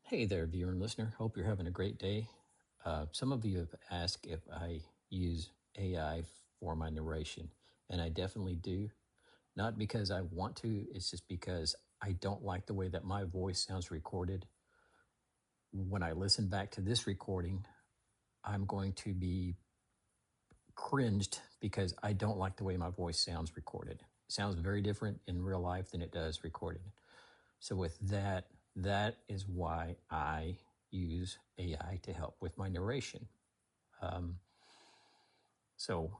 Hey there, viewer and listener. Hope you're having a great day. Some of you have asked if I use AI for my narration, and I definitely do. Not because I want to, it's just because I don't like the way that my voice sounds recorded. When I listen back to this recording, I'm going to be cringed because I don't like the way my voice sounds recorded. It sounds very different in real life than it does recorded. So with that, that is why I use AI to help with my narration. Um, so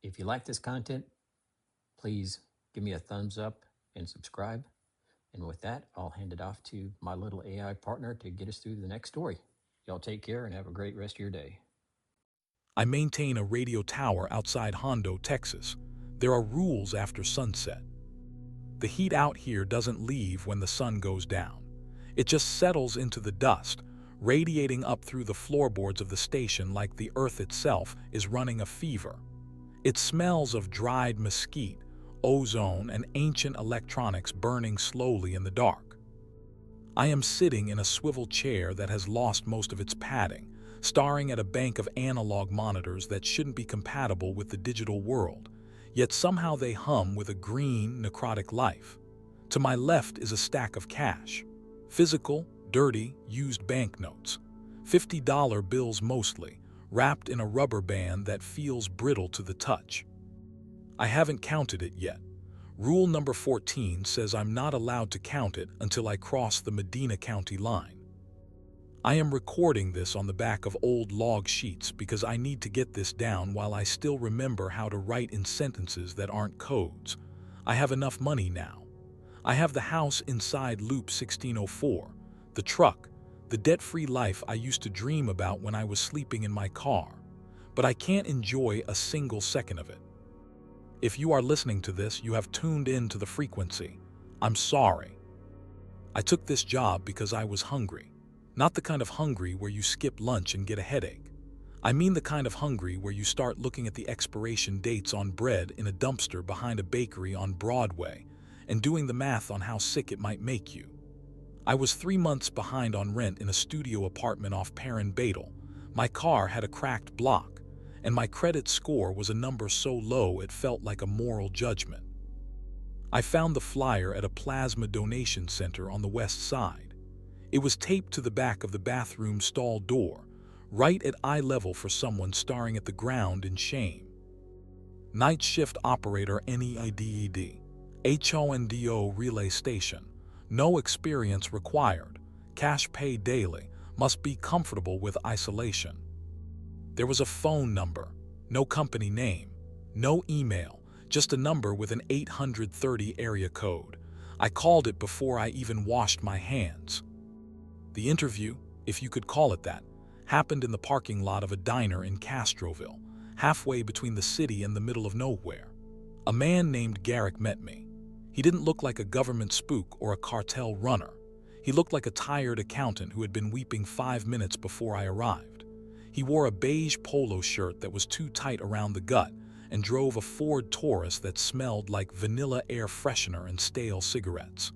if you like this content, please give me a thumbs up and subscribe. And with that, I'll hand it off to my little AI partner to get us through the next story. Y'all take care and have a great rest of your day. I maintain a radio tower outside Hondo, Texas. There are rules after sunset. The heat out here doesn't leave when the sun goes down. It just settles into the dust, radiating up through the floorboards of the station like the earth itself is running a fever. It smells of dried mesquite, ozone, and ancient electronics burning slowly in the dark. I am sitting in a swivel chair that has lost most of its padding, staring at a bank of analog monitors that shouldn't be compatible with the digital world, yet somehow they hum with a green, necrotic life. To my left is a stack of cash. Physical, dirty, used banknotes. $50 bills mostly, wrapped in a rubber band that feels brittle to the touch. I haven't counted it yet. Rule number 14 says I'm not allowed to count it until I cross the Medina County line. I am recording this on the back of old log sheets because I need to get this down while I still remember how to write in sentences that aren't codes. I have enough money now. I have the house inside Loop 1604, the truck, the debt-free life I used to dream about when I was sleeping in my car. But I can't enjoy a single second of it. If you are listening to this, you have tuned in to the frequency. I'm sorry. I took this job because I was hungry. Not the kind of hungry where you skip lunch and get a headache. I mean the kind of hungry where you start looking at the expiration dates on bread in a dumpster behind a bakery on Broadway and doing the math on how sick it might make you. I was 3 months behind on rent in a studio apartment off Perrin Badel. My car had a cracked block, and my credit score was a number so low it felt like a moral judgment. I found the flyer at a plasma donation center on the west side. It was taped to the back of the bathroom stall door, right at eye level for someone staring at the ground in shame. Night shift operator NEIDED, HONDO relay station. No experience required. Cash pay daily. Must be comfortable with isolation. There was a phone number, no company name, no email, just a number with an 830 area code. I called it before I even washed my hands. The interview, if you could call it that, happened in the parking lot of a diner in Castroville, halfway between the city and the middle of nowhere. A man named Garrick met me. He didn't look like a government spook or a cartel runner. He looked like a tired accountant who had been weeping 5 minutes before I arrived. He wore a beige polo shirt that was too tight around the gut and drove a Ford Taurus that smelled like vanilla air freshener and stale cigarettes.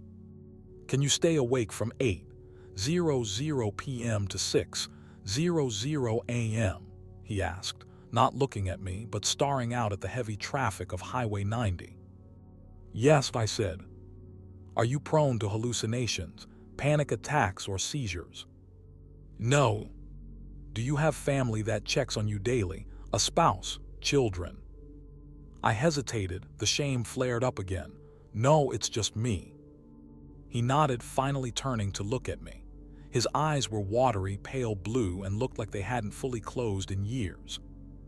"Can you stay awake from 8:00 p.m. to 6:00 a.m.?" he asked, not looking at me but staring out at the heavy traffic of Highway 90. "Yes," I said. "Are you prone to hallucinations, panic attacks, or seizures?" "No." "Do you have family that checks on you daily, a spouse, children?" I hesitated, the shame flared up again. "No, it's just me." He nodded, finally turning to look at me. His eyes were watery, pale blue and looked like they hadn't fully closed in years.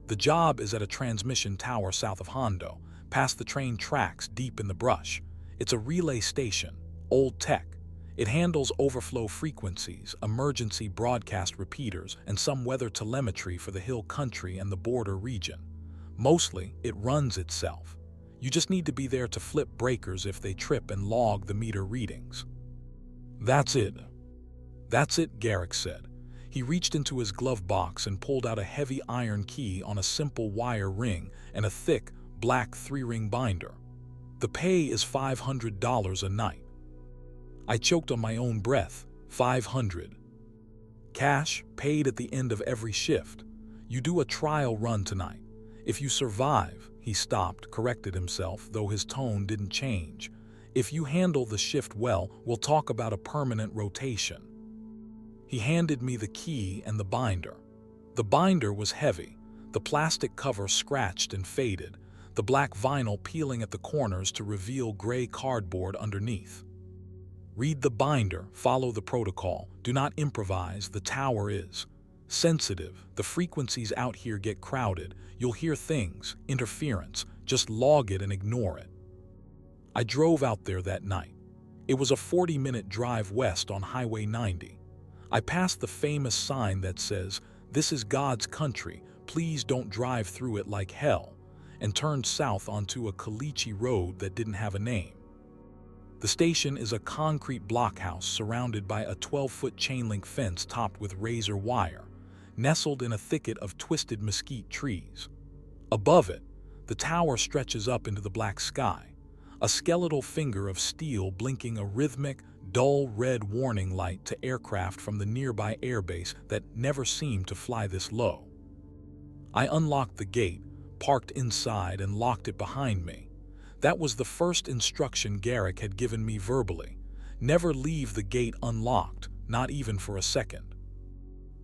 "The job is at a transmission tower south of Hondo, past the train tracks deep in the brush. It's a relay station, old tech. It handles overflow frequencies, emergency broadcast repeaters, and some weather telemetry for the hill country and the border region. Mostly, it runs itself. You just need to be there to flip breakers if they trip and log the meter readings." "That's it." "That's it," Garrick said. He reached into his glove box and pulled out a heavy iron key on a simple wire ring and a thick, black 3-ring binder. "The pay is $500 a night." I choked on my own breath. 500. Cash paid at the end of every shift. You do a trial run tonight. If you survive, he stopped, corrected himself, though his tone didn't change. If you handle the shift well, we'll talk about a permanent rotation. He handed me the key and the binder. The binder was heavy, the plastic cover scratched and faded, the black vinyl peeling at the corners to reveal gray cardboard underneath. Read the binder, follow the protocol, do not improvise, the tower is sensitive, the frequencies out here get crowded, you'll hear things, interference, just log it and ignore it. I drove out there that night. It was a 40-minute drive west on Highway 90. I passed the famous sign that says, "This is God's country, please don't drive through it like hell," and turned south onto a caliche road that didn't have a name. The station is a concrete blockhouse surrounded by a 12-foot chain-link fence topped with razor wire, nestled in a thicket of twisted mesquite trees. Above it, the tower stretches up into the black sky, a skeletal finger of steel blinking a rhythmic, dull red warning light to aircraft from the nearby airbase that never seemed to fly this low. I unlocked the gate, parked inside, and locked it behind me. That was the first instruction Garrick had given me verbally. Never leave the gate unlocked, not even for a second.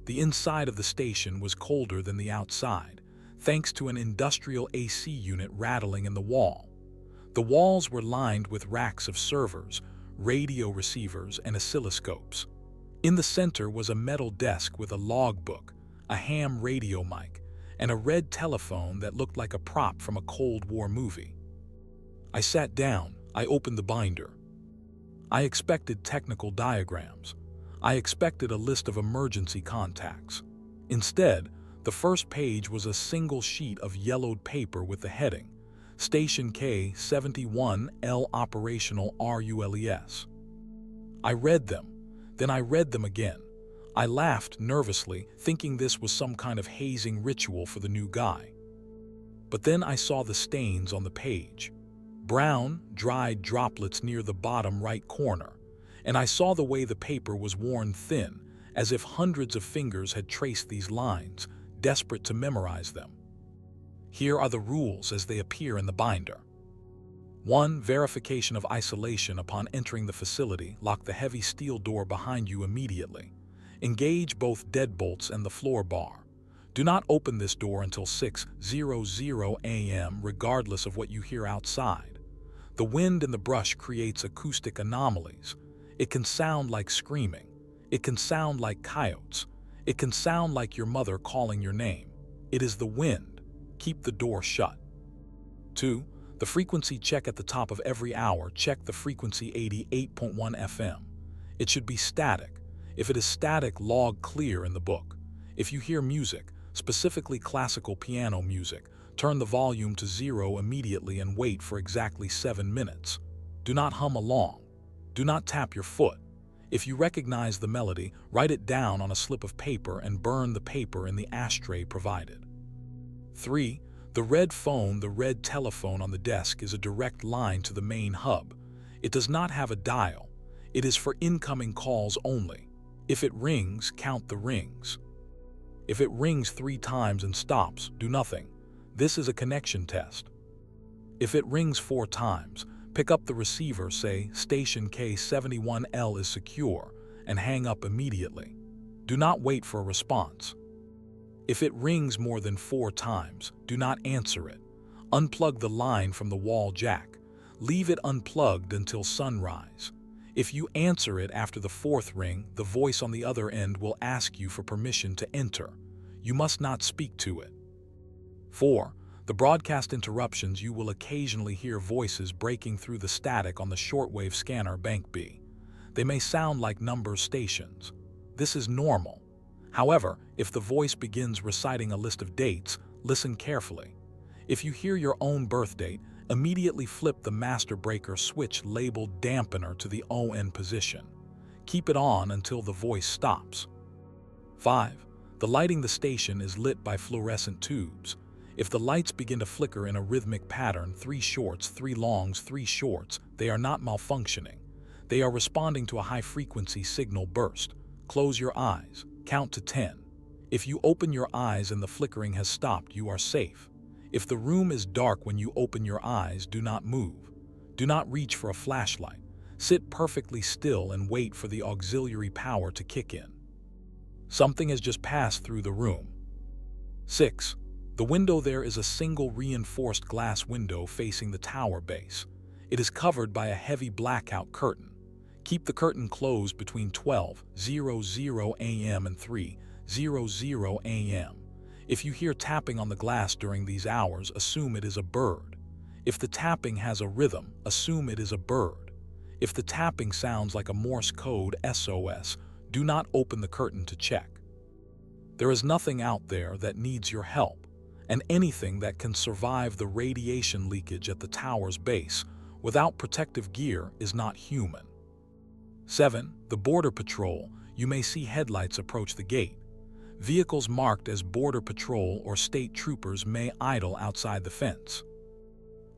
The inside of the station was colder than the outside, thanks to an industrial AC unit rattling in the wall. The walls were lined with racks of servers, radio receivers, and oscilloscopes. In the center was a metal desk with a logbook, a ham radio mic, and a red telephone that looked like a prop from a Cold War movie. I sat down, I opened the binder. I expected technical diagrams. I expected a list of emergency contacts. Instead, the first page was a single sheet of yellowed paper with the heading, Station K71L Operational RULES. I read them, then I read them again. I laughed nervously, thinking this was some kind of hazing ritual for the new guy. But then I saw the stains on the page. Brown, dried droplets near the bottom right corner, and I saw the way the paper was worn thin, as if hundreds of fingers had traced these lines, desperate to memorize them. Here are the rules as they appear in the binder. 1. Verification of isolation upon entering the facility. Lock the heavy steel door behind you immediately. Engage both deadbolts and the floor bar. Do not open this door until 6:00 a.m. regardless of what you hear outside. The wind in the brush creates acoustic anomalies. It can sound like screaming. It can sound like coyotes. It can sound like your mother calling your name. It is the wind. Keep the door shut. 2. The frequency check at the top of every hour. Check the frequency 88.1 FM. It should be static. If it is static, log clear in the book. If you hear music, specifically classical piano music, turn the volume to 0 immediately and wait for exactly 7 minutes. Do not hum along. Do not tap your foot. If you recognize the melody, write it down on a slip of paper and burn the paper in the ashtray provided. 3. The red telephone on the desk is a direct line to the main hub. It does not have a dial. It is for incoming calls only. If it rings, count the rings. If it rings 3 times and stops, do nothing. This is a connection test. If it rings 4 times, pick up the receiver, say, Station K71L is secure, and hang up immediately. Do not wait for a response. If it rings more than 4 times, do not answer it. Unplug the line from the wall jack. Leave it unplugged until sunrise. If you answer it after the 4th ring, the voice on the other end will ask you for permission to enter. You must not speak to it. 4. The broadcast interruptions. You will occasionally hear voices breaking through the static on the shortwave scanner Bank B. They may sound like number stations. This is normal. However, if the voice begins reciting a list of dates, listen carefully. If you hear your own birth date, immediately flip the master breaker switch labeled dampener to the ON position. Keep it on until the voice stops. 5. The lighting the station is lit by fluorescent tubes. If the lights begin to flicker in a rhythmic pattern, 3 shorts, 3 longs, 3 shorts, they are not malfunctioning. They are responding to a high-frequency signal burst. Close your eyes. Count to 10. If you open your eyes and the flickering has stopped, you are safe. If the room is dark when you open your eyes, do not move. Do not reach for a flashlight. Sit perfectly still and wait for the auxiliary power to kick in. Something has just passed through the room. 6. The window there is a single reinforced glass window facing the tower base. It is covered by a heavy blackout curtain. Keep the curtain closed between 12:00 a.m. and 3:00 a.m. If you hear tapping on the glass during these hours, assume it is a bird. If the tapping has a rhythm, assume it is a bird. If the tapping sounds like a Morse code SOS, do not open the curtain to check. There is nothing out there that needs your help, and anything that can survive the radiation leakage at the tower's base without protective gear is not human. 7. The Border Patrol. You may see headlights approach the gate. Vehicles marked as Border Patrol or state troopers may idle outside the fence.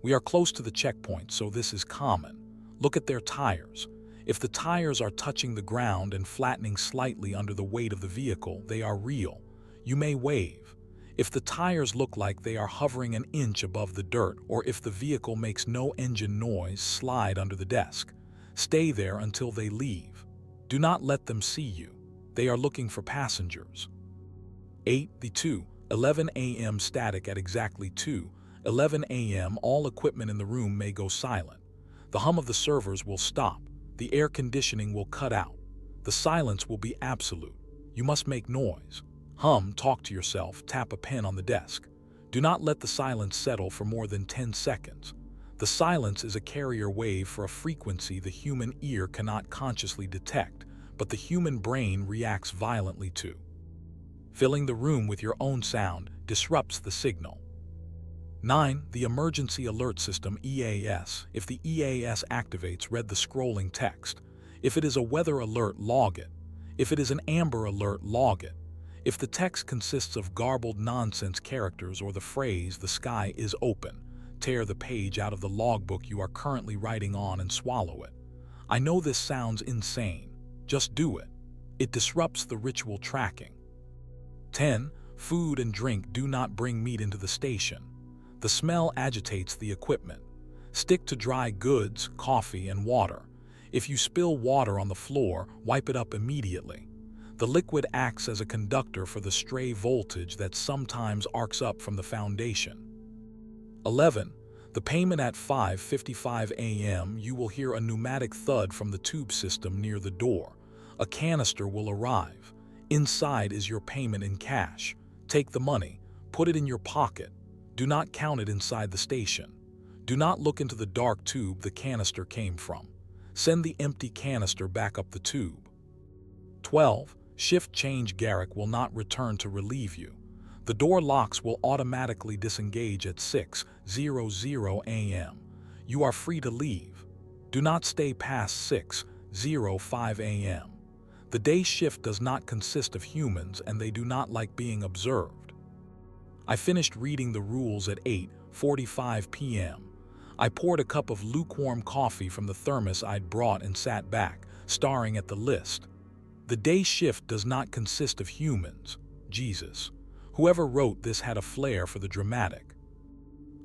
We are close to the checkpoint, so this is common. Look at their tires. If the tires are touching the ground and flattening slightly under the weight of the vehicle, they are real. You may wave. If the tires look like they are hovering an inch above the dirt, or if the vehicle makes no engine noise, slide under the desk. Stay there until they leave. Do not let them see you. They are looking for passengers. 8. The 2:11 a.m. static. At exactly 2:11 a.m. all equipment in the room may go silent. The hum of the servers will stop. The air conditioning will cut out. The silence will be absolute. You must make noise. Hum, talk to yourself, tap a pen on the desk. Do not let the silence settle for more than 10 seconds. The silence is a carrier wave for a frequency the human ear cannot consciously detect, but the human brain reacts violently to. Filling the room with your own sound disrupts the signal. 9. The Emergency Alert System EAS. If the EAS activates, read the scrolling text. If it is a weather alert, log it. If it is an amber alert, log it. If the text consists of garbled nonsense characters or the phrase, "the sky is open," tear the page out of the logbook you are currently writing on and swallow it. I know this sounds insane. Just do it. It disrupts the ritual tracking. 10. Food and drink. Do not bring meat into the station. The smell agitates the equipment. Stick to dry goods, coffee, and water. If you spill water on the floor, wipe it up immediately. The liquid acts as a conductor for the stray voltage that sometimes arcs up from the foundation. 11. The payment. At 5:55 a.m. you will hear a pneumatic thud from the tube system near the door. A canister will arrive. Inside is your payment in cash. Take the money. Put it in your pocket. Do not count it inside the station. Do not look into the dark tube the canister came from. Send the empty canister back up the tube. 12. Shift change. Garrick will not return to relieve you. The door locks will automatically disengage at 6:00 a.m. You are free to leave. Do not stay past 6:05 a.m. The day shift does not consist of humans and they do not like being observed. I finished reading the rules at 8:45 p.m. I poured a cup of lukewarm coffee from the thermos I'd brought and sat back, staring at the list. The day shift does not consist of humans. Jesus. Whoever wrote this had a flair for the dramatic.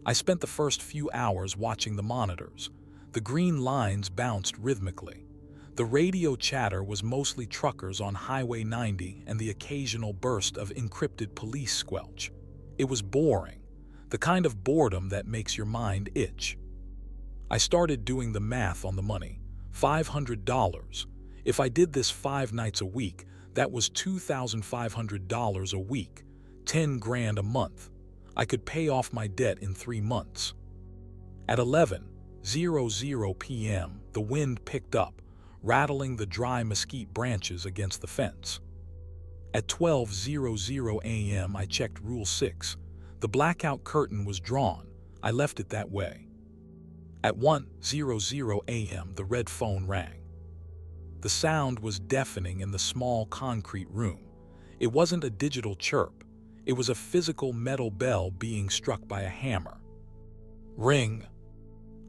I spent the first few hours watching the monitors. The green lines bounced rhythmically. The radio chatter was mostly truckers on Highway 90 and the occasional burst of encrypted police squelch. It was boring, the kind of boredom that makes your mind itch. I started doing the math on the money. $500. If I did this 5 nights a week, that was $2,500 a week, 10 grand a month. I could pay off my debt in 3 months. At 11:00 p.m., the wind picked up, rattling the dry mesquite branches against the fence. At 12:00 a.m., I checked Rule 6. The blackout curtain was drawn. I left it that way. At 1:00 a.m., the red phone rang. The sound was deafening in the small concrete room. It wasn't a digital chirp. It was a physical metal bell being struck by a hammer. Ring.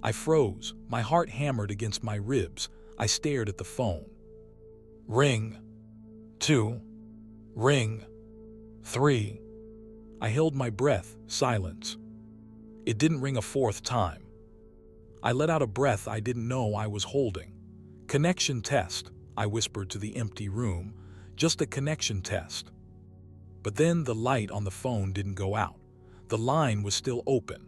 I froze. My heart hammered against my ribs. I stared at the phone. Ring. 2. Ring. 3. I held my breath, silence. It didn't ring a fourth time. I let out a breath I didn't know I was holding. Connection test, I whispered to the empty room. Just a connection test. But then the light on the phone didn't go out. The line was still open.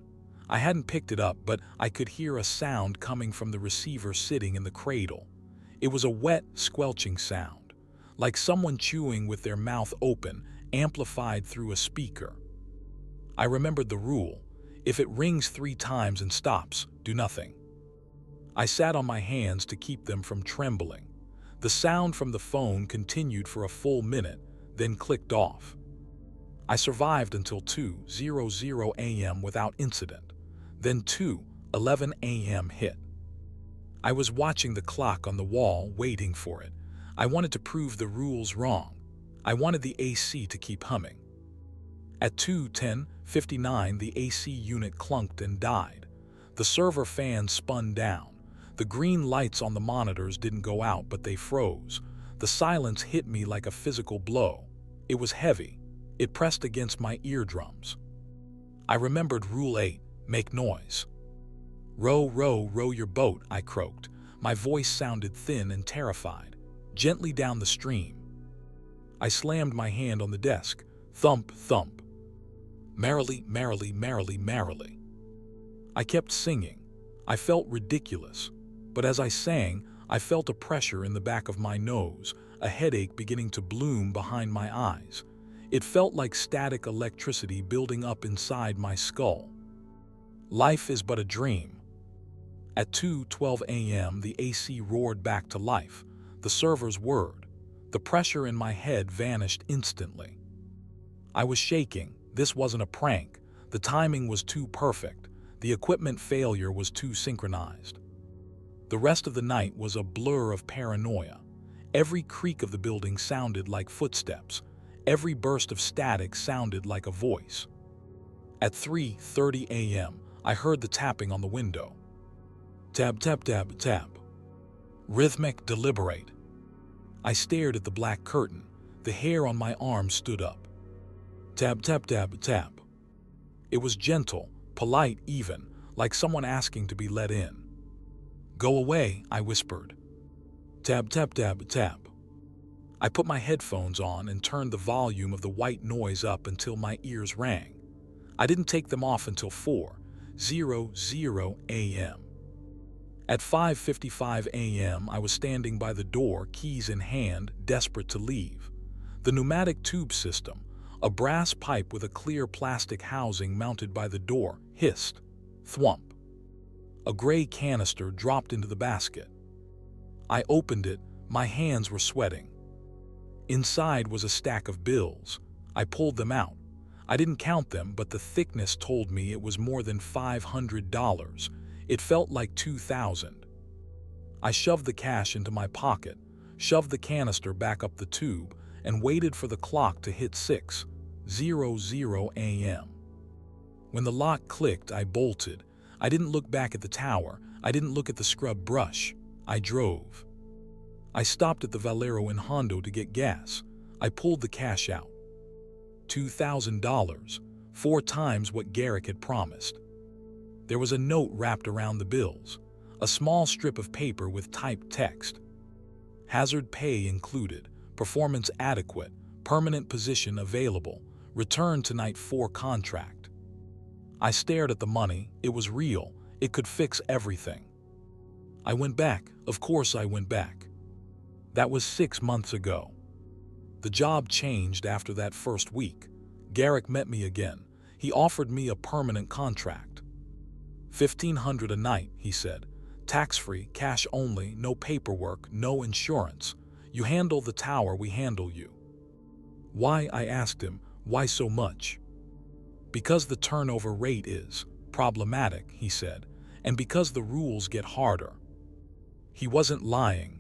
I hadn't picked it up, but I could hear a sound coming from the receiver sitting in the cradle. It was a wet, squelching sound, like someone chewing with their mouth open, amplified through a speaker. I remembered the rule. If it rings 3 times and stops, do nothing. I sat on my hands to keep them from trembling. The sound from the phone continued for a full minute, then clicked off. I survived until 2:00 a.m. without incident. Then 2:11 a.m. hit. I was watching the clock on the wall, waiting for it. I wanted to prove the rules wrong. I wanted the AC to keep humming. At 2:10:59, the AC unit clunked and died. The server fan spun down. The green lights on the monitors didn't go out, but they froze. The silence hit me like a physical blow. It was heavy. It pressed against my eardrums. I remembered Rule 8, make noise. Row, row, row your boat, I croaked. My voice sounded thin and terrified. Gently down the stream. I slammed my hand on the desk. Thump, thump. Merrily, merrily, merrily, merrily. I kept singing. I felt ridiculous. But as I sang, I felt a pressure in the back of my nose, a headache beginning to bloom behind my eyes. It felt like static electricity building up inside my skull. Life is but a dream. At 2:12 a.m., the AC roared back to life. The server's word. The pressure in my head vanished instantly. I was shaking. This wasn't a prank. The timing was too perfect. The equipment failure was too synchronized. The rest of the night was a blur of paranoia. Every creak of the building sounded like footsteps. Every burst of static sounded like a voice. At 3:30 a.m., I heard the tapping on the window. Tap, tap, tap, tap. Rhythmic, deliberate. I stared at the black curtain. The hair on my arm stood up. Tap, tap, tap, tap. It was gentle, polite even, like someone asking to be let in. Go away, I whispered. Tap, tap, tap, tap. I put my headphones on and turned the volume of the white noise up until my ears rang. I didn't take them off until 4:00 a.m. At 5:55 a.m., I was standing by the door, keys in hand, desperate to leave. The pneumatic tube system, a brass pipe with a clear plastic housing mounted by the door, hissed. Thwump. A gray canister dropped into the basket. I opened it. My hands were sweating. Inside was a stack of bills. I pulled them out. I didn't count them, but the thickness told me it was more than $500. It felt like $2,000. I shoved the cash into my pocket, shoved the canister back up the tube, and waited for the clock to hit 6:00 a.m. When the lock clicked, I bolted. I didn't look back at the tower. I didn't look at the scrub brush. I drove. I stopped at the Valero in Hondo to get gas. I pulled the cash out. $2,000, 4 times what Garrick had promised. There was a note wrapped around the bills, a small strip of paper with typed text. Hazard pay included, performance adequate, permanent position available, return to night 4 contract. I stared at the money. It was real. It could fix everything. I went back. Of course I went back. That was 6 months ago. The job changed after that first week. Garrick met me again. He offered me a permanent contract. $1,500 a night, he said. Tax-free, cash only, no paperwork, no insurance. You handle the tower, we handle you. Why, I asked him, why so much? Because the turnover rate is problematic, he said, and because the rules get harder. He wasn't lying.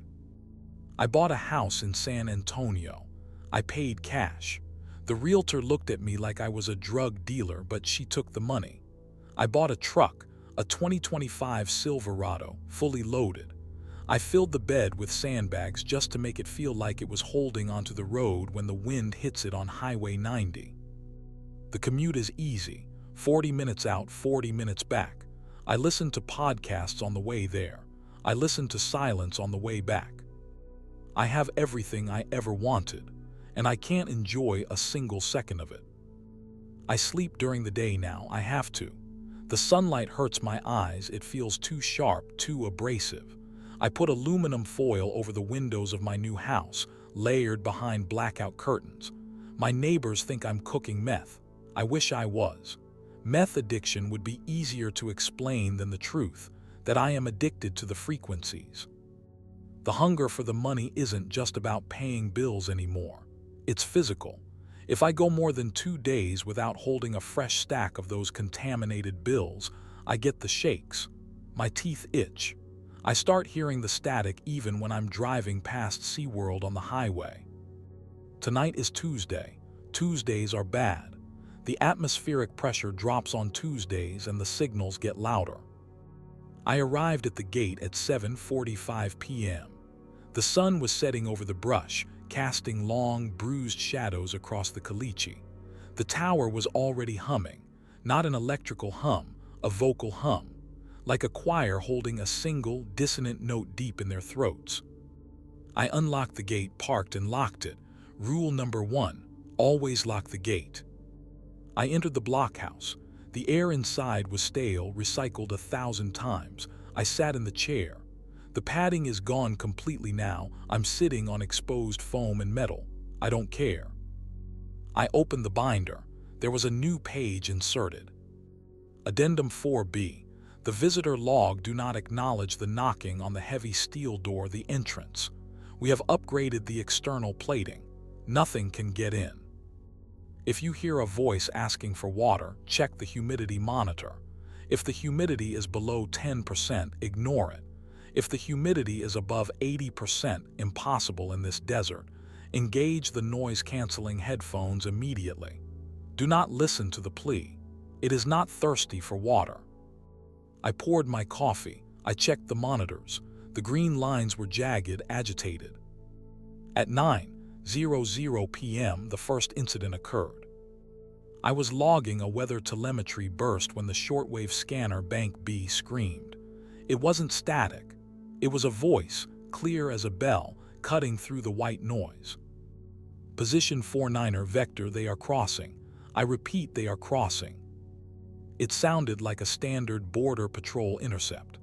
I bought a house in San Antonio. I paid cash. The realtor looked at me like I was a drug dealer, but she took the money. I bought a truck, a 2025 Silverado, fully loaded. I filled the bed with sandbags just to make it feel like it was holding onto the road when the wind hits it on Highway 90. The commute is easy, 40 minutes out, 40 minutes back. I listen to podcasts on the way there. I listen to silence on the way back. I have everything I ever wanted, and I can't enjoy a single second of it. I sleep during the day now, I have to. The sunlight hurts my eyes, it feels too sharp, too abrasive. I put aluminum foil over the windows of my new house, layered behind blackout curtains. My neighbors think I'm cooking meth. I wish I was. Meth addiction would be easier to explain than the truth, that I am addicted to the frequencies. The hunger for the money isn't just about paying bills anymore. It's physical. If I go more than 2 days without holding a fresh stack of those contaminated bills, I get the shakes. My teeth itch. I start hearing the static even when I'm driving past SeaWorld on the highway. Tonight is Tuesday. Tuesdays are bad. The atmospheric pressure drops on Tuesdays and the signals get louder. I arrived at the gate at 7:45 p.m. The sun was setting over the brush, casting long, bruised shadows across the caliche. The tower was already humming, not an electrical hum, a vocal hum, like a choir holding a single, dissonant note deep in their throats. I unlocked the gate, parked, and locked it. Rule number 1, always lock the gate. I entered the blockhouse. The air inside was stale, recycled 1,000 times. I sat in the chair. The padding is gone completely now. I'm sitting on exposed foam and metal. I don't care. I opened the binder. There was a new page inserted. Addendum 4B. The visitor log do not acknowledge the knocking on the heavy steel door, the entrance. We have upgraded the external plating. Nothing can get in. If you hear a voice asking for water, check the humidity monitor. If the humidity is below 10%, ignore it. If the humidity is above 80%, impossible in this desert, engage the noise-canceling headphones immediately. Do not listen to the plea. It is not thirsty for water. I poured my coffee. I checked the monitors. The green lines were jagged, agitated. At 9:00 p.m., the first incident occurred. I was logging a weather telemetry burst when the shortwave scanner Bank B screamed. It wasn't static. It was a voice, clear as a bell, cutting through the white noise. Position 49er vector, they are crossing. I repeat, they are crossing. It sounded like a standard Border Patrol intercept.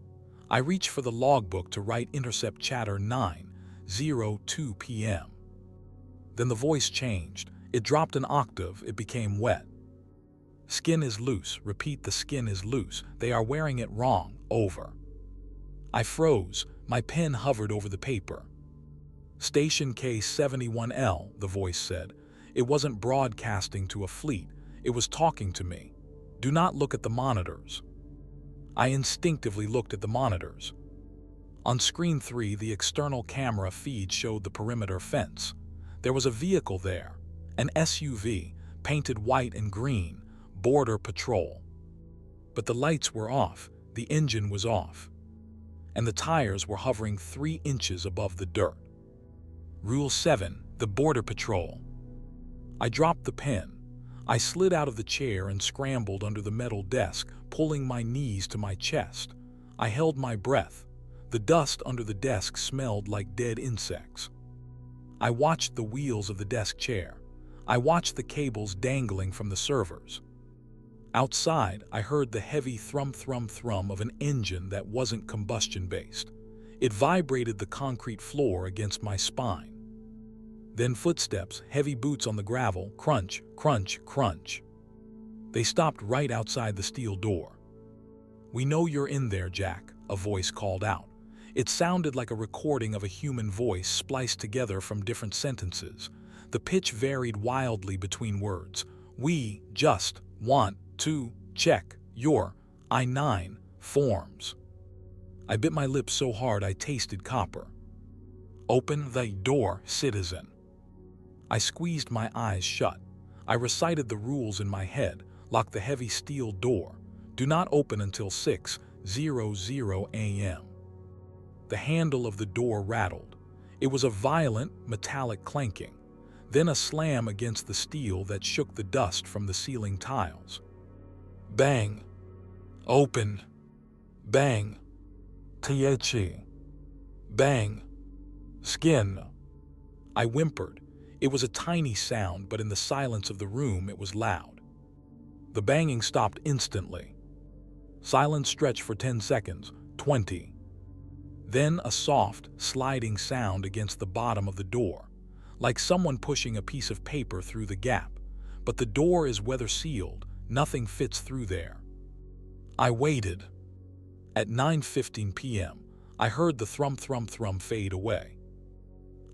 I reached for the logbook to write intercept chatter 9:02 p.m. Then the voice changed. It dropped an octave. It became wet. Skin is loose. Repeat, the skin is loose. They are wearing it wrong. Over. I froze. My pen hovered over the paper. Station K71L, the voice said. It wasn't broadcasting to a fleet. It was talking to me. Do not look at the monitors. I instinctively looked at the monitors. On screen 3, the external camera feed showed the perimeter fence. There was a vehicle there, an SUV, painted white and green, Border Patrol. But the lights were off, the engine was off, and the tires were hovering 3 inches above the dirt. Rule 7, the Border Patrol. I dropped the pen. I slid out of the chair and scrambled under the metal desk, pulling my knees to my chest. I held my breath. The dust under the desk smelled like dead insects. I watched the wheels of the desk chair. I watched the cables dangling from the servers. Outside, I heard the heavy thrum-thrum-thrum of an engine that wasn't combustion-based. It vibrated the concrete floor against my spine. Then footsteps, heavy boots on the gravel, crunch, crunch, crunch. They stopped right outside the steel door. "We know you're in there, Jack," a voice called out. It sounded like a recording of a human voice spliced together from different sentences. The pitch varied wildly between words. "We just want to check your I-9 forms." I bit my lips so hard I tasted copper. "Open the door, citizen." I squeezed my eyes shut. I recited the rules in my head. Lock the heavy steel door. Do not open until 6:00 a.m. The handle of the door rattled. It was a violent, metallic clanking, then a slam against the steel that shook the dust from the ceiling tiles. Bang. Open. Bang. T-H-E. Bang. Skin. I whimpered. It was a tiny sound, but in the silence of the room it was loud. The banging stopped instantly. Silence stretched for 10 seconds, 20. Then a soft, sliding sound against the bottom of the door, like someone pushing a piece of paper through the gap. But the door is weather-sealed, nothing fits through there. I waited. At 9:15 p.m., I heard the thrum-thrum-thrum fade away.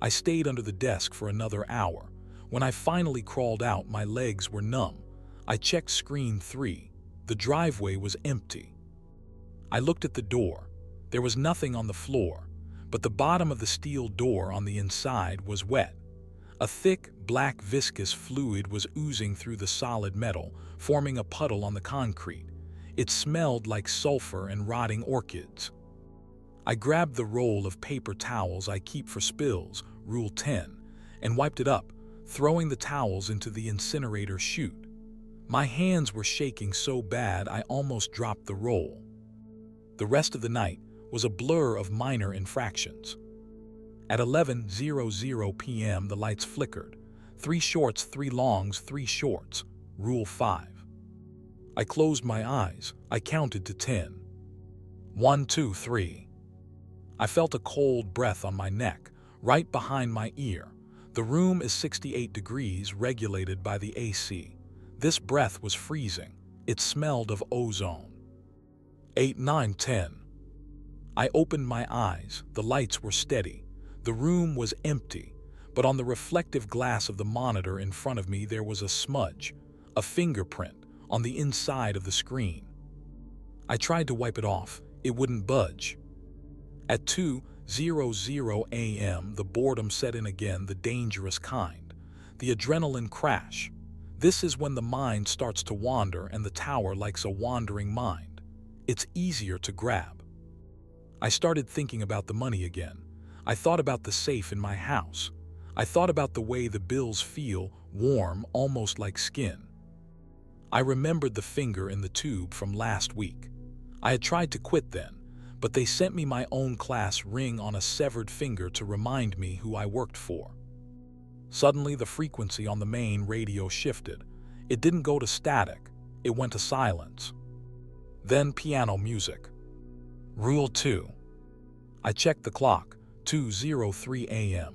I stayed under the desk for another hour. When I finally crawled out, my legs were numb. I checked screen 3. The driveway was empty. I looked at the door. There was nothing on the floor, but the bottom of the steel door on the inside was wet. A thick, black viscous fluid was oozing through the solid metal, forming a puddle on the concrete. It smelled like sulfur and rotting orchids. I grabbed the roll of paper towels I keep for spills, Rule 10, and wiped it up, throwing the towels into the incinerator chute. My hands were shaking so bad I almost dropped the roll. The rest of the night was a blur of minor infractions. At 11:00 p.m. the lights flickered. 3 shorts, 3 longs, 3 shorts. Rule 5. I closed my eyes. I counted to 10. 1, 2, 3. I felt a cold breath on my neck, right behind my ear. The room is 68 degrees, regulated by the AC. This breath was freezing. It smelled of ozone. 8, 9, 10. I opened my eyes. The lights were steady. The room was empty, but on the reflective glass of the monitor in front of me there was a smudge, a fingerprint, on the inside of the screen. I tried to wipe it off. It wouldn't budge. At 2:00 a.m. the boredom set in again, the dangerous kind. The adrenaline crash. This is when the mind starts to wander, and the tower likes a wandering mind. It's easier to grab. I started thinking about the money again. I thought about the safe in my house. I thought about the way the bills feel, warm, almost like skin. I remembered the finger in the tube from last week. I had tried to quit then, but they sent me my own class ring on a severed finger to remind me who I worked for. Suddenly, the frequency on the main radio shifted. It didn't go to static, it went to silence. Then piano music. Rule 2. I checked the clock, 2:03 a.m.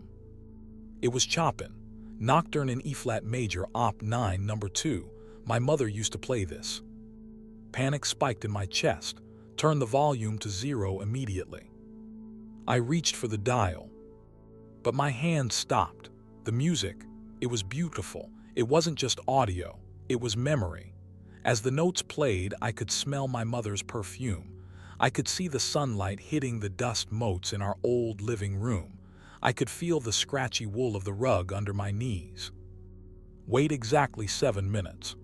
It was Chopin, Nocturne in E-flat major, Op. 9, number 2. My mother used to play this. Panic spiked in my chest. Turned the volume to 0 immediately. I reached for the dial, but my hand stopped. The music, it was beautiful. It wasn't just audio, it was memory. As the notes played, I could smell my mother's perfume. I could see the sunlight hitting the dust motes in our old living room. I could feel the scratchy wool of the rug under my knees. Wait exactly 7 minutes.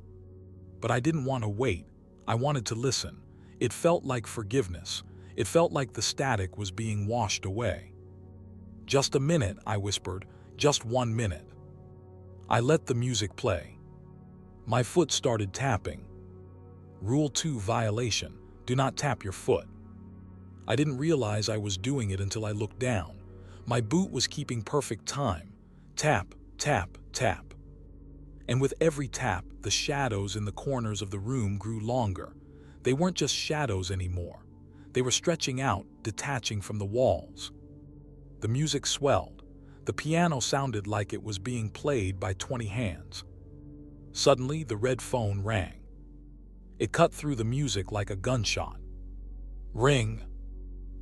But I didn't want to wait. I wanted to listen. It felt like forgiveness. It felt like the static was being washed away. Just a minute, I whispered. Just 1 minute. I let the music play. My foot started tapping. Rule 2 violation. Do not tap your foot. I didn't realize I was doing it until I looked down. My boot was keeping perfect time. Tap, tap, tap. And with every tap, the shadows in the corners of the room grew longer. They weren't just shadows anymore. They were stretching out, detaching from the walls. The music swelled. The piano sounded like it was being played by 20 hands. Suddenly, the red phone rang. It cut through the music like a gunshot. Ring.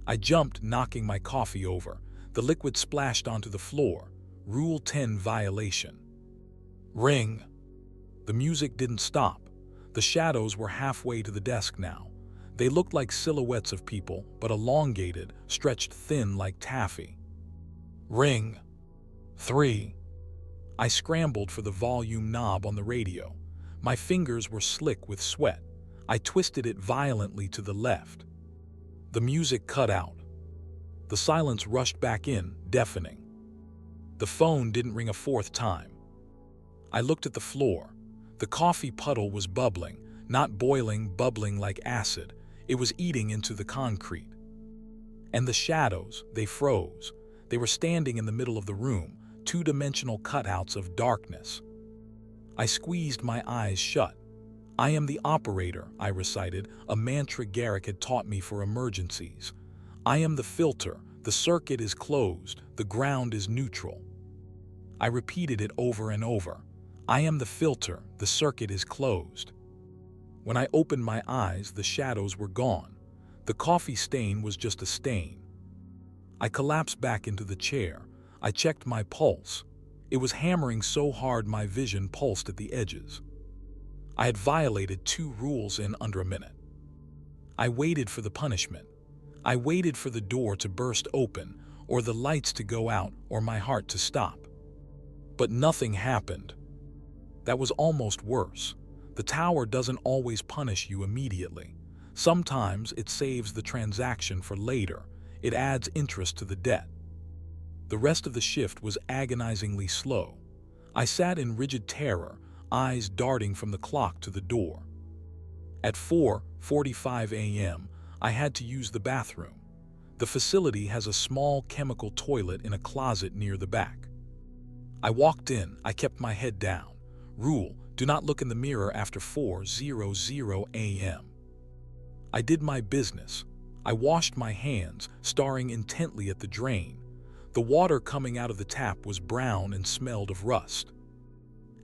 I jumped, knocking my coffee over. The liquid splashed onto the floor. Rule 10 violation. Ring. The music didn't stop. The shadows were halfway to the desk now. They looked like silhouettes of people, but elongated, stretched thin like taffy. Ring. 3. I scrambled for the volume knob on the radio. My fingers were slick with sweat. I twisted it violently to the left. The music cut out. The silence rushed back in, deafening. The phone didn't ring a fourth time. I looked at the floor. The coffee puddle was bubbling, not boiling, bubbling like acid. It was eating into the concrete. And the shadows, they froze. They were standing in the middle of the room, two-dimensional cutouts of darkness. I squeezed my eyes shut. "I am the operator," I recited, a mantra Garrick had taught me for emergencies. "I am the filter. The circuit is closed. The ground is neutral." I repeated it over and over. "I am the filter. The circuit is closed." When I opened my eyes, the shadows were gone. The coffee stain was just a stain. I collapsed back into the chair. I checked my pulse. It was hammering so hard my vision pulsed at the edges. I had violated 2 rules in under a minute. I waited for the punishment. I waited for the door to burst open, or the lights to go out, or my heart to stop. But nothing happened. That was almost worse. The tower doesn't always punish you immediately. Sometimes it saves the transaction for later. It adds interest to the debt. The rest of the shift was agonizingly slow. I sat in rigid terror, eyes darting from the clock to the door. At 4:45 a.m., I had to use the bathroom. The facility has a small chemical toilet in a closet near the back. I walked in. I kept my head down. Rule: do not look in the mirror after 4:00 a.m. I did my business. I washed my hands, staring intently at the drain. The water coming out of the tap was brown and smelled of rust.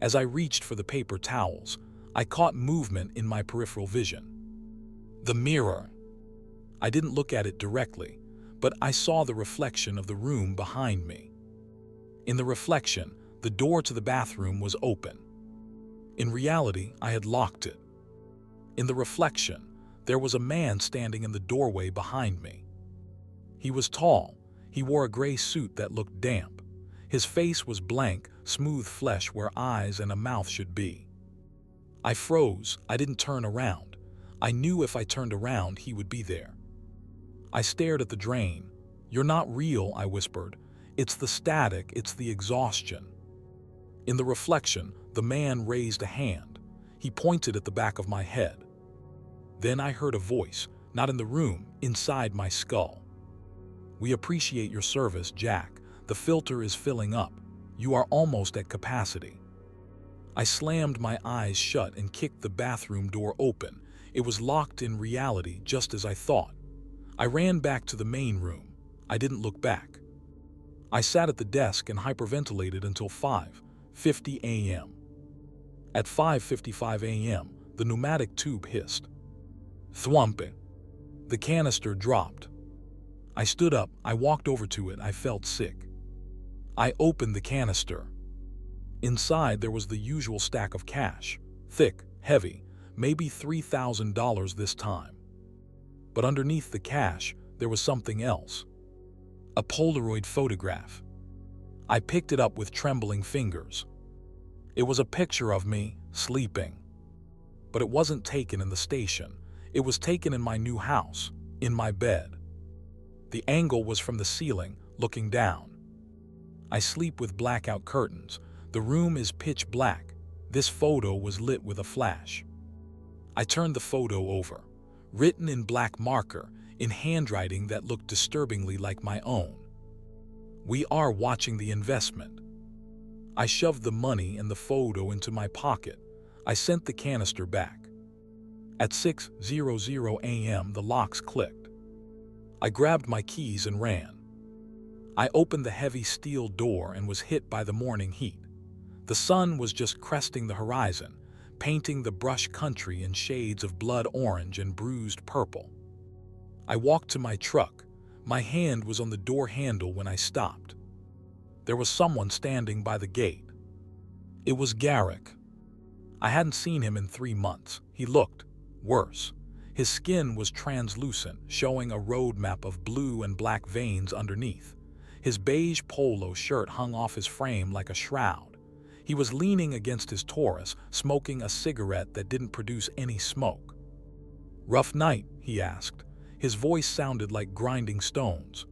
As I reached for the paper towels, I caught movement in my peripheral vision. The mirror. I didn't look at it directly, but I saw the reflection of the room behind me. In the reflection, the door to the bathroom was open. In reality, I had locked it. In the reflection, there was a man standing in the doorway behind me. He was tall. He wore a gray suit that looked damp. His face was blank, smooth flesh where eyes and a mouth should be. I froze. I didn't turn around. I knew if I turned around, he would be there. I stared at the drain. "You're not real," I whispered. "It's the static, it's the exhaustion." In the reflection, the man raised a hand. He pointed at the back of my head. Then I heard a voice, not in the room, inside my skull. "We appreciate your service, Jack. The filter is filling up. You are almost at capacity." I slammed my eyes shut and kicked the bathroom door open. It was locked in reality, just as I thought. I ran back to the main room. I didn't look back. I sat at the desk and hyperventilated until 5:50 a.m. At 5:55 a.m., the pneumatic tube hissed. Thwomp. The canister dropped. I stood up. I walked over to it. I felt sick. I opened the canister. Inside, there was the usual stack of cash. Thick, heavy, maybe $3,000 this time. But underneath the cash, there was something else. A Polaroid photograph. I picked it up with trembling fingers. It was a picture of me, sleeping. But it wasn't taken in the station. It was taken in my new house, in my bed. The angle was from the ceiling, looking down. I sleep with blackout curtains. The room is pitch black. This photo was lit with a flash. I turned the photo over. Written in black marker, in handwriting that looked disturbingly like my own. "We are watching the investment." I shoved the money and the photo into my pocket. I sent the canister back. At 6:00 a.m., the locks clicked. I grabbed my keys and ran. I opened the heavy steel door and was hit by the morning heat. The sun was just cresting the horizon, painting the brush country in shades of blood orange and bruised purple. I walked to my truck. My hand was on the door handle when I stopped. There was someone standing by the gate. It was Garrick. I hadn't seen him in 3 months. He looked worse. His skin was translucent, showing a road map of blue and black veins underneath. His beige polo shirt hung off his frame like a shroud. He was leaning against his Taurus, smoking a cigarette that didn't produce any smoke. "Rough night?" he asked. His voice sounded like grinding stones.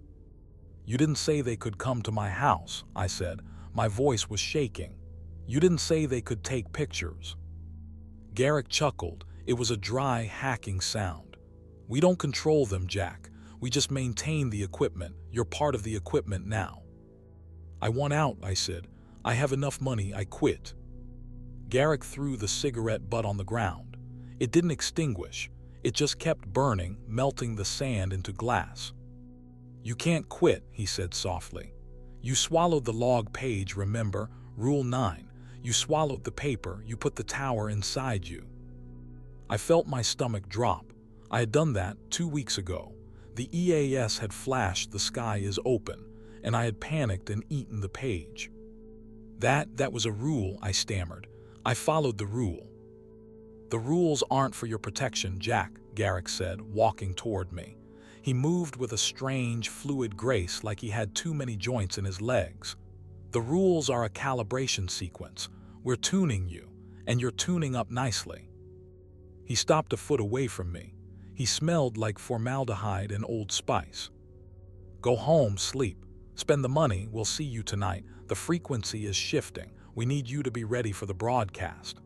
You didn't say they could come to my house, I said. My voice was shaking. You didn't say they could take pictures. Garrick chuckled. It was a dry, hacking sound. We don't control them, Jack. We just maintain the equipment. You're part of the equipment now. I want out, I said. I have enough money, I quit. Garrick threw the cigarette butt on the ground. It didn't extinguish. It just kept burning, melting the sand into glass. You can't quit, he said softly. You swallowed the log page, remember? Rule 9. You swallowed the paper, you put the tower inside you. I felt my stomach drop. I had done that 2 weeks ago. The EAS had flashed the sky is open, and I had panicked and eaten the page. That was a rule, I stammered. I followed the rule. The rules aren't for your protection, Jack, Garrick said, walking toward me. He moved with a strange, fluid grace like he had too many joints in his legs. The rules are a calibration sequence. We're tuning you, and you're tuning up nicely. He stopped a foot away from me. He smelled like formaldehyde and Old Spice. Go home, sleep. Spend the money, we'll see you tonight. The frequency is shifting. We need you to be ready for the broadcast.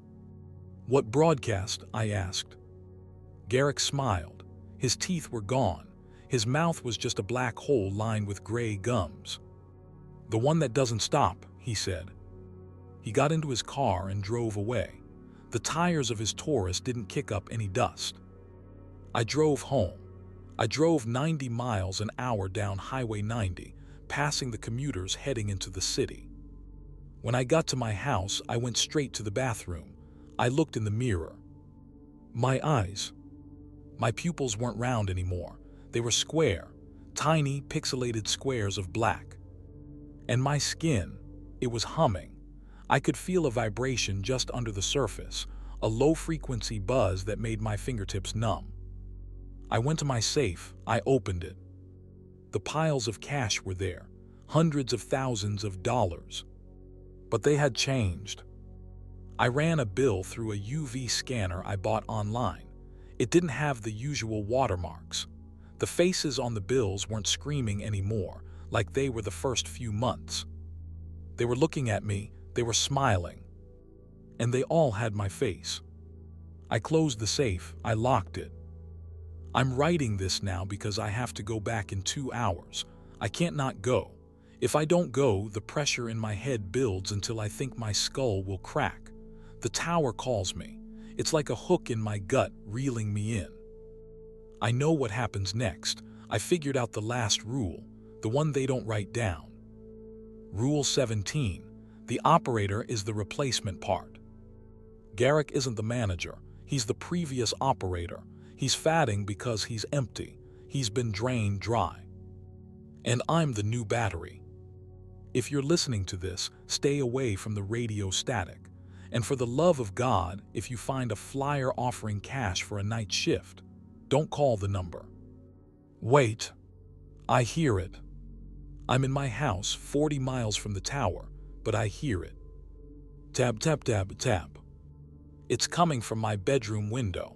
What broadcast? I asked. Garrick smiled. His teeth were gone. His mouth was just a black hole lined with gray gums. The one that doesn't stop, he said. He got into his car and drove away. The tires of his Taurus didn't kick up any dust. I drove home. I drove 90 miles an hour down Highway 90, passing the commuters heading into the city. When I got to my house, I went straight to the bathroom. I looked in the mirror. My eyes. My pupils weren't round anymore. They were square, tiny, pixelated squares of black. And my skin, it was humming. I could feel a vibration just under the surface, a low-frequency buzz that made my fingertips numb. I went to my safe. I opened it. The piles of cash were there, hundreds of thousands of dollars. But they had changed. I ran a bill through a UV scanner I bought online. It didn't have the usual watermarks. The faces on the bills weren't screaming anymore, like they were the first few months. They were looking at me, they were smiling. And they all had my face. I closed the safe, I locked it. I'm writing this now because I have to go back in 2 hours. I can't not go. If I don't go, the pressure in my head builds until I think my skull will crack. The tower calls me. It's like a hook in my gut reeling me in. I know what happens next. I figured out the last rule, the one they don't write down. Rule 17. The operator is the replacement part. Garrick isn't the manager. He's the previous operator. He's fatting because he's empty. He's been drained dry. And I'm the new battery. If you're listening to this, stay away from the radio static. And for the love of God, if you find a flyer offering cash for a night shift, don't call the number. Wait. I hear it. I'm in my house 40 miles from the tower, but I hear it. Tab, tab, tab, tab. It's coming from my bedroom window.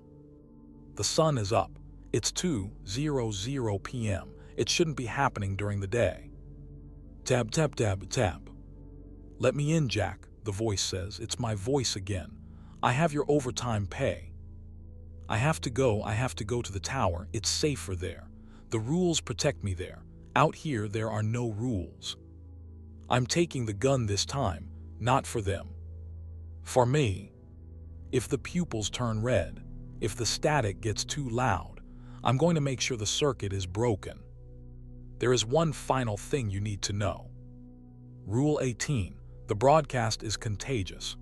The sun is up. It's 2:00 p.m. It shouldn't be happening during the day. Tab, tab, tab, tab. Let me in, Jack, the voice says. It's my voice again. I have your overtime pay. I have to go to the tower. It's safer there. The rules protect me there. Out here, there are no rules. I'm taking the gun this time, not for them. For me. If the pupils turn red, if the static gets too loud, I'm going to make sure the circuit is broken. There is one final thing you need to know. Rule 18. The broadcast is contagious.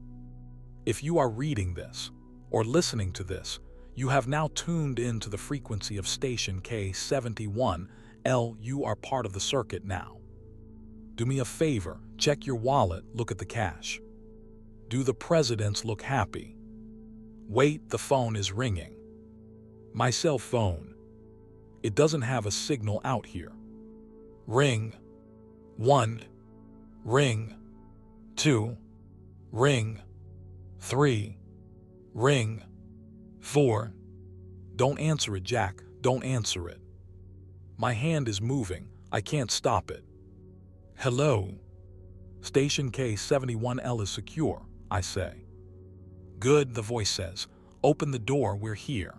If you are reading this, or listening to this, you have now tuned in to the frequency of station K71L. You are part of the circuit now. Do me a favor, check your wallet, look at the cash. Do the presidents look happy? Wait, the phone is ringing. My cell phone. It doesn't have a signal out here. Ring. 1. Ring. 2. Ring. 3. Ring. 4. Don't answer it, Jack. Don't answer it. My hand is moving. I can't stop it. Hello. Station K71L is secure, I say. Good, the voice says. Open the door, we're here.